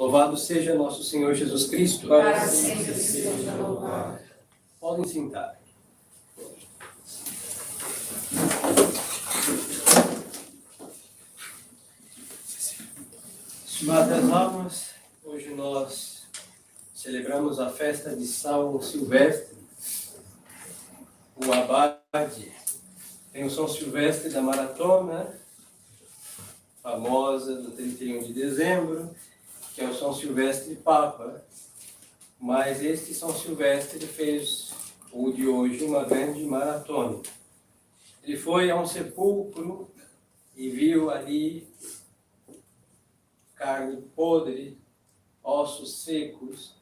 Louvado seja nosso Senhor Jesus Cristo. Para sempre seja louvado. Podem sentar. Estimadas almas, hoje nós celebramos a festa de São Silvestre, o abade. Tem o São Silvestre da Maratona, famosa, do 31 de dezembro, que é o São Silvestre Papa, mas este São Silvestre fez, o de hoje, uma grande maratona. Ele foi a um sepulcro e viu ali carne podre, ossos secos,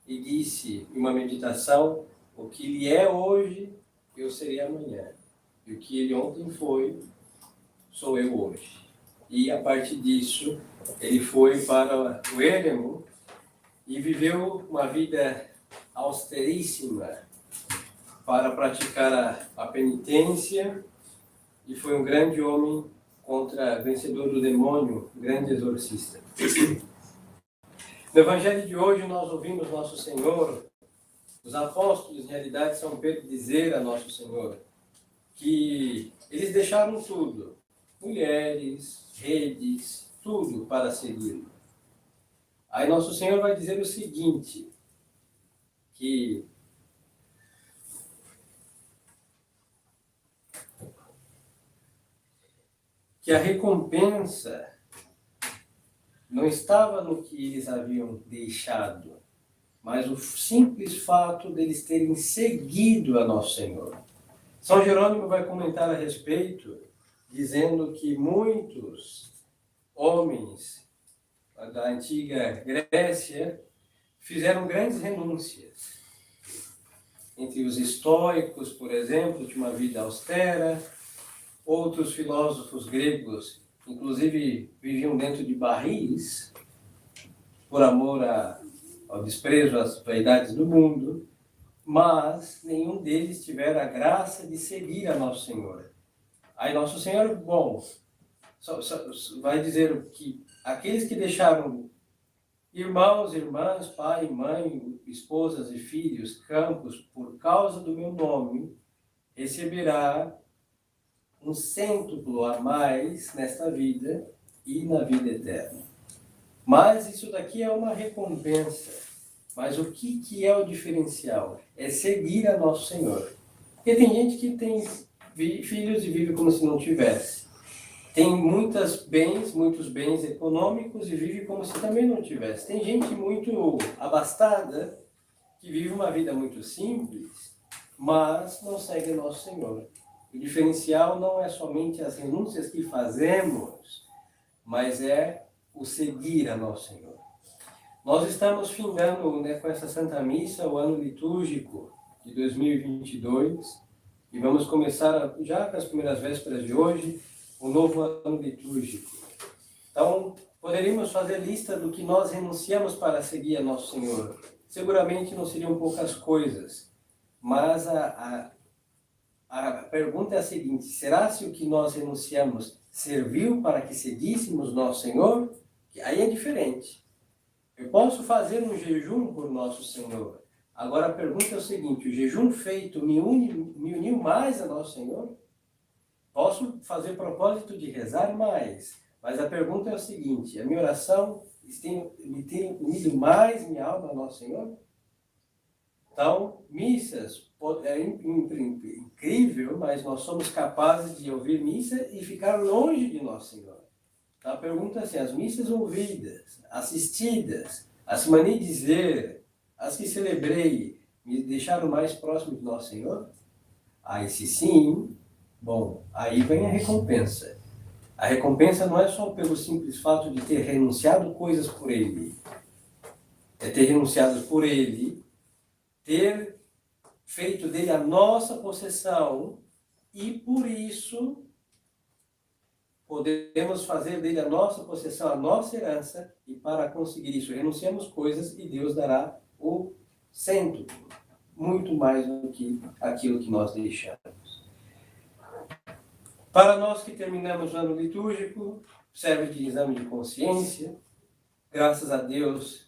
e disse em uma meditação: o que ele é hoje, eu serei amanhã, e o que ele ontem foi, sou eu hoje. E a partir disso, ele foi para o eremo e viveu uma vida austeríssima para praticar a penitência, e foi um grande homem vencedor do demônio, grande exorcista. No Evangelho de hoje nós ouvimos Nosso Senhor, os apóstolos em realidade São Pedro dizer a Nosso Senhor que eles deixaram tudo, mulheres, redes, tudo para segui-lo. Aí Nosso Senhor vai dizer o seguinte, que a recompensa não estava no que eles haviam deixado, mas o simples fato deles terem seguido a Nosso Senhor. São Jerônimo vai comentar a respeito, dizendo que muitos homens da antiga Grécia fizeram grandes renúncias. Entre os estoicos, por exemplo, de uma vida austera. Outros filósofos gregos, inclusive, viviam dentro de barris, por amor ao desprezo às vaidades do mundo, mas nenhum deles tivera a graça de seguir a Nosso Senhor. Aí Nosso Senhor, bom, vai dizer que aqueles que deixaram irmãos, irmãs, pai, mãe, esposas e filhos, campos, por causa do meu nome, receberá um cêntuplo a mais nesta vida e na vida eterna. Mas isso daqui é uma recompensa. Mas o que é o diferencial? É seguir a Nosso Senhor. Porque tem gente que tem filhos e vive como se não tivesse. Tem muitos bens econômicos e vive como se também não tivesse. Tem gente muito abastada que vive uma vida muito simples, mas não segue a Nosso Senhor. O diferencial não é somente as renúncias que fazemos, mas é o seguir a Nosso Senhor. Nós estamos findando, com essa Santa Missa, o ano litúrgico de 2022, e vamos começar já com as primeiras vésperas de hoje, o novo ano litúrgico. Então, poderíamos fazer lista do que nós renunciamos para seguir a Nosso Senhor. Seguramente não seriam poucas coisas, mas a pergunta é a seguinte: será se o que nós renunciamos serviu para que seguíssemos Nosso Senhor? Aí é diferente. Eu posso fazer um jejum por Nosso Senhor. Agora a pergunta é o seguinte: o jejum feito me uniu mais a Nosso Senhor? Posso fazer propósito de rezar mais, mas a pergunta é o seguinte: a minha oração me tem unido mais minha alma a Nosso Senhor? Então, missas, é incrível, mas nós somos capazes de ouvir missa e ficar longe de Nosso Senhor. Então, a pergunta é assim: as missas ouvidas, assistidas, as que mani dizer, as que celebrei, me deixaram mais próximo de Nosso Senhor? Aí, se sim, bom, aí vem a recompensa. A recompensa não é só pelo simples fato de ter renunciado coisas por Ele. É ter renunciado por Ele, ter feito dele a nossa possessão, e por isso podemos fazer dele a nossa possessão, a nossa herança, e para conseguir isso renunciamos coisas e Deus dará o cêntuplo, muito mais do que aquilo que nós deixamos. Para nós que terminamos o ano litúrgico, serve de exame de consciência. Graças a Deus,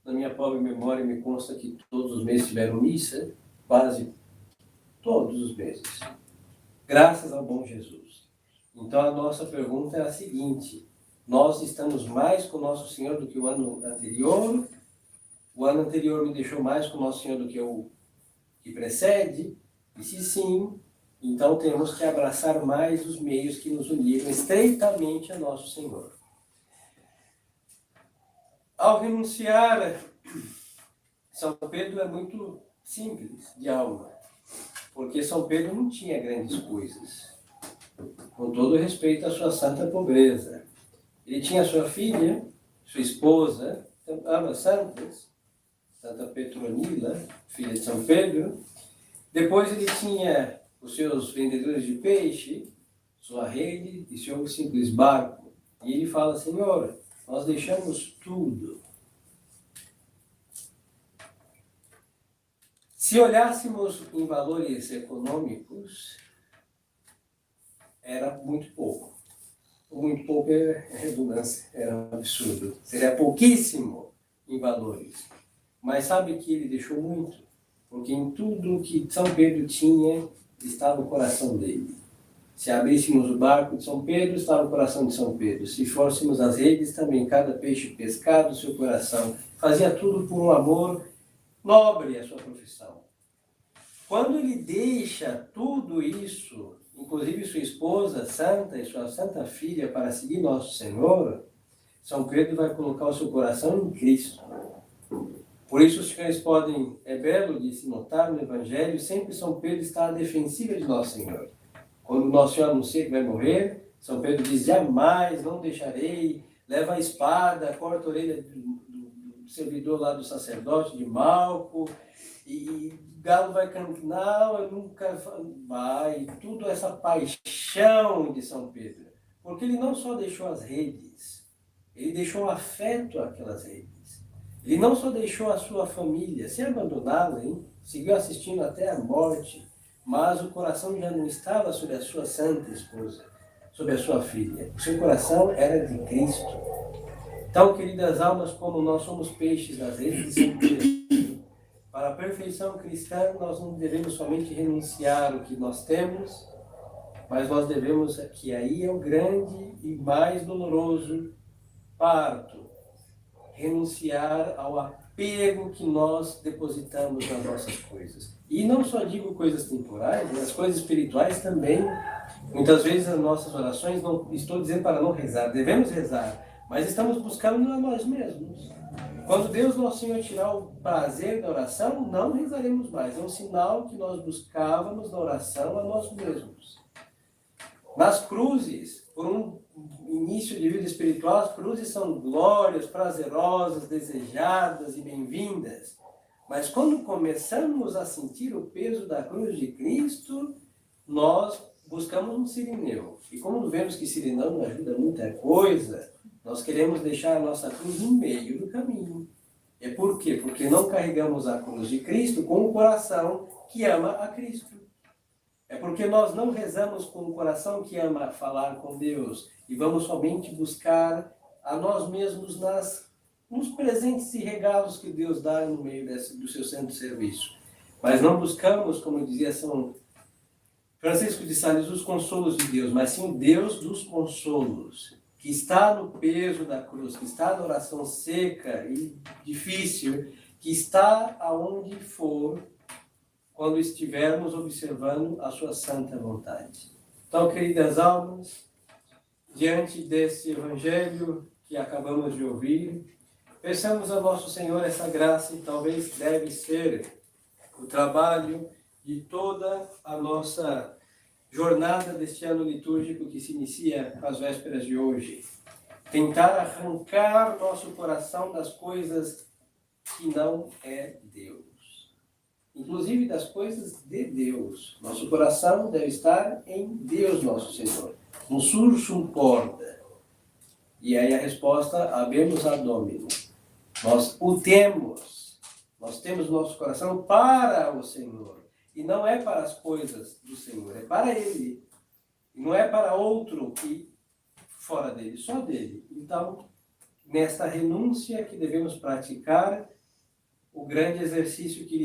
na minha pobre memória, me consta que todos os meses tiveram missa, quase todos os meses. Graças ao bom Jesus. Então a nossa pergunta é a seguinte: nós estamos mais com o nosso Senhor do que o ano anterior? O ano anterior me deixou mais com o nosso Senhor do que o que precede? E se sim, então temos que abraçar mais os meios que nos uniram estreitamente a nosso Senhor. Ao renunciar, São Pedro é muito simples de alma, porque São Pedro não tinha grandes coisas, com todo respeito à sua santa pobreza. Ele tinha sua filha, sua esposa, ambas santas, Santa Petronila, filha de São Pedro. Depois ele tinha os seus vendedores de peixe, sua rede e seu simples barco. E ele fala: Senhor, nós deixamos tudo. Se olhássemos em valores econômicos, era muito pouco. Muito pouco é redundância, era um absurdo. Seria pouquíssimo em valores. Mas sabe que ele deixou muito? Porque em tudo que São Pedro tinha, estava o coração dele. Se abríssemos o barco de São Pedro, estava o coração de São Pedro. Se fôssemos às redes, também cada peixe pescado, seu coração. Fazia tudo por um amor nobre à sua profissão. Quando ele deixa tudo isso, inclusive sua esposa santa e sua santa filha, para seguir nosso Senhor, São Pedro vai colocar o seu coração em Cristo. Por isso os senhores podem, é belo de se notar no Evangelho, sempre São Pedro está à defensiva de nosso Senhor. Quando Nosso Senhor anuncia que vai morrer, São Pedro diz: jamais, não deixarei, leva a espada, corta a orelha do servidor lá do sacerdote, de Malco, e Galo vai cantar: não, eu nunca vai. Tudo essa paixão de São Pedro. Porque ele não só deixou as redes, ele deixou afeto àquelas redes. Ele não só deixou a sua família, sem abandoná-la, seguiu assistindo até a morte, mas o coração já não estava sobre a sua santa esposa, sobre a sua filha. O seu coração era de Cristo. Então, queridas almas, como nós somos peixes das redes de São Pedro, para a perfeição cristã, nós não devemos somente renunciar o que nós temos, mas nós devemos, que aí é o grande e mais doloroso parto, renunciar ao apego que nós depositamos nas nossas coisas. E não só digo coisas temporais, mas coisas espirituais também. Muitas vezes as nossas orações, não estou dizendo para não rezar, devemos rezar, mas estamos buscando a nós mesmos. Quando Deus Nosso Senhor tirar o prazer da oração, não rezaremos mais. É um sinal que nós buscávamos na oração a nós mesmos. Nas cruzes, por um início de vida espiritual, as cruzes são glórias, prazerosas, desejadas e bem-vindas. Mas quando começamos a sentir o peso da cruz de Cristo, nós buscamos um sirineu. E como vemos que sirineu não ajuda muita coisa, nós queremos deixar a nossa cruz no meio do caminho. É por quê? Porque não carregamos a cruz de Cristo com o coração que ama a Cristo. É porque nós não rezamos com o coração que ama falar com Deus e vamos somente buscar a nós mesmos nos presentes e regalos que Deus dá no meio do seu santo serviço. Mas não buscamos, como dizia São Francisco de Sales, os consolos de Deus, mas sim o Deus dos consolos, que está no peso da cruz, que está na oração seca e difícil, que está aonde for, quando estivermos observando a sua santa vontade. Então, queridas almas, diante desse evangelho que acabamos de ouvir, peçamos a nosso Senhor essa graça, e talvez deve ser o trabalho de toda a nossa jornada deste ano litúrgico que se inicia às vésperas de hoje. Tentar arrancar nosso coração das coisas que não é Deus. Inclusive das coisas de Deus. Nosso coração deve estar em Deus, nosso Senhor. No sursum corda. E aí a resposta: habemus ad Domino. Nós o temos. Nós temos nosso coração para o Senhor. E não é para as coisas do Senhor, é para Ele. E não é para outro que fora dele, só dele. Então, nesta renúncia que devemos praticar, o grande exercício que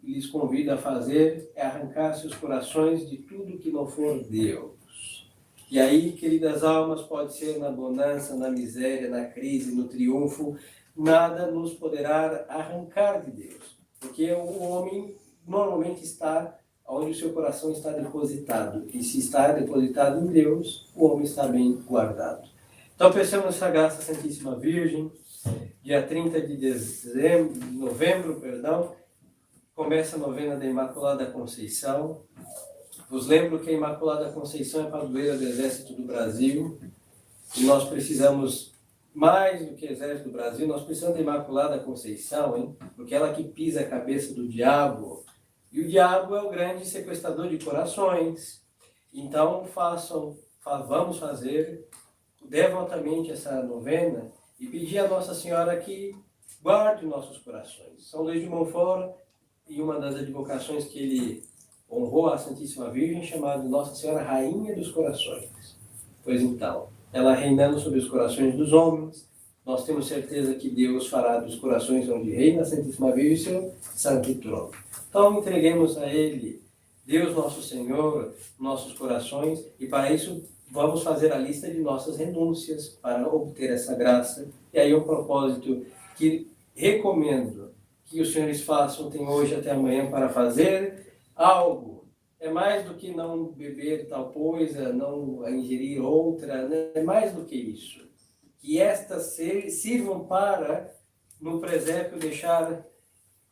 lhes convido a fazer é arrancar seus corações de tudo que não for Deus. E aí, queridas almas, pode ser na bonança, na miséria, na crise, no triunfo, nada nos poderá arrancar de Deus. Porque o homem normalmente está onde o seu coração está depositado. E se está depositado em Deus, o homem está bem guardado. Então, pensamos nessa graça Santíssima Virgem. Dia 30 de novembro, começa a novena da Imaculada Conceição. Vos lembro que a Imaculada Conceição é padroeira do Exército do Brasil. E nós precisamos, mais do que o Exército do Brasil, nós precisamos da Imaculada Conceição, hein? Porque ela que pisa a cabeça do diabo. E o diabo é o grande sequestrador de corações. Então, vamos fazer devotamente essa novena e pedir a Nossa Senhora que guarde nossos corações. São Luís de Montfort, e uma das advocações que ele honrou a Santíssima Virgem, chamada Nossa Senhora Rainha dos Corações. Pois então, ela reinando sobre os corações dos homens, nós temos certeza que Deus fará dos corações onde reina a Santíssima Virgem seu santo trono. Então, entreguemos a Ele, Deus nosso Senhor, nossos corações, e para isso vamos fazer a lista de nossas renúncias para obter essa graça. E aí um propósito que recomendo que os senhores façam, tem hoje até amanhã para fazer algo. É mais do que não beber tal coisa, não ingerir outra, né? É mais do que isso. Que estas sirvam para, no presépio, deixar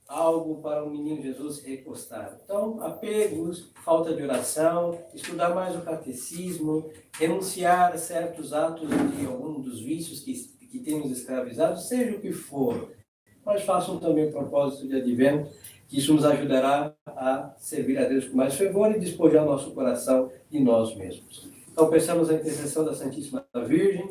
algo para o menino Jesus se recostar. Então, apegos, falta de oração, estudar mais o catecismo, renunciar a certos atos de algum dos vícios que temos escravizado, seja o que for. Mas façam também o propósito de advento, que isso nos ajudará a servir a Deus com mais fervor e despojar nosso coração de nós mesmos. Então, peçamos a intercessão da Santíssima Virgem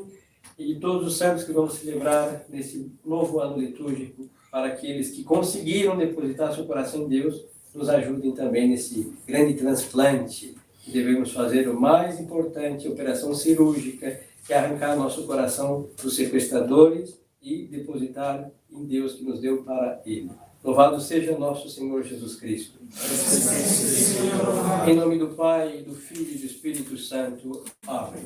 e de todos os santos que vamos celebrar nesse novo ano litúrgico, para aqueles que conseguiram depositar seu coração em Deus, nos ajudem também nesse grande transplante que devemos fazer, o mais importante, a operação cirúrgica, que é arrancar nosso coração dos sequestradores e depositar em Deus que nos deu para Ele. Louvado seja nosso Senhor Jesus Cristo. Em nome do Pai, do Filho e do Espírito Santo. Amém.